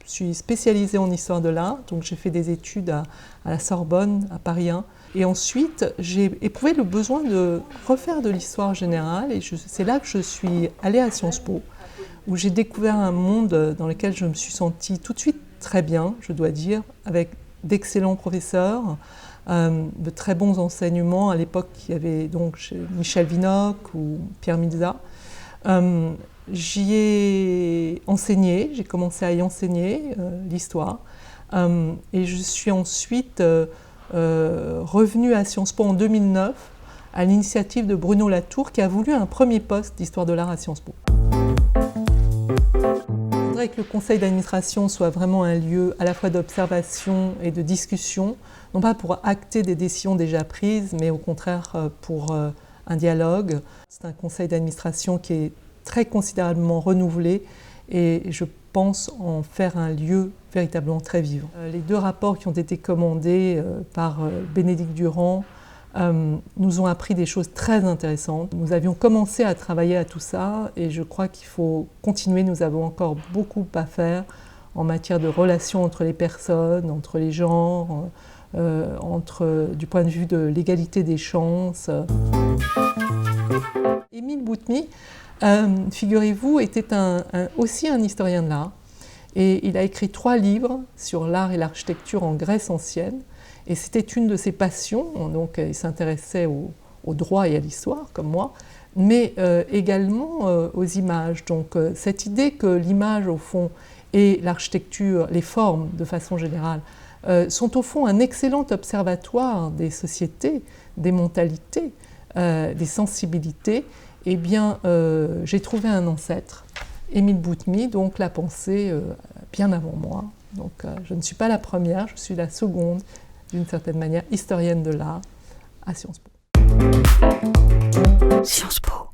suis spécialisée en histoire de l'art, donc j'ai fait des études à la Sorbonne, à Paris 1. Et ensuite, j'ai éprouvé le besoin de refaire de l'histoire générale, et c'est là que je suis allée à Sciences Po, où j'ai découvert un monde dans lequel je me suis sentie tout de suite très bien, je dois dire, avec d'excellents professeurs, de très bons enseignements. À l'époque, il y avait donc Michel Vinocq ou Pierre Milza. J'y ai enseigné, j'ai commencé à y enseigner l'histoire, et je suis ensuite revenue à Sciences Po en 2009 à l'initiative de Bruno Latour, qui a voulu un premier poste d'histoire de l'art à Sciences Po. Je voudrais que le conseil d'administration soit vraiment un lieu à la fois d'observation et de discussion, non pas pour acter des décisions déjà prises, mais au contraire pour un dialogue. C'est un conseil d'administration qui est très considérablement renouvelé, et je pense en faire un lieu véritablement très vivant. Les 2 rapports qui ont été commandés par Bénédicte Durand nous ont appris des choses très intéressantes. Nous avions commencé à travailler à tout ça, et je crois qu'il faut continuer. Nous avons encore beaucoup à faire en matière de relations entre les personnes, entre les genres, du point de vue de l'égalité des chances. Émile Boutmy, figurez-vous, était aussi un historien de l'art, et il a écrit 3 livres sur l'art et l'architecture en Grèce ancienne, et c'était une de ses passions. Donc il s'intéressait au droit et à l'histoire, comme moi, mais également aux images. Donc cette idée que l'image, au fond, et l'architecture, les formes de façon générale, sont au fond un excellent observatoire des sociétés, des mentalités, des sensibilités. Eh bien, j'ai trouvé un ancêtre, Émile Boutmy, donc l'a pensé bien avant moi. Donc je ne suis pas la première, je suis la seconde, d'une certaine manière, historienne de l'art à Sciences Po. Sciences Po.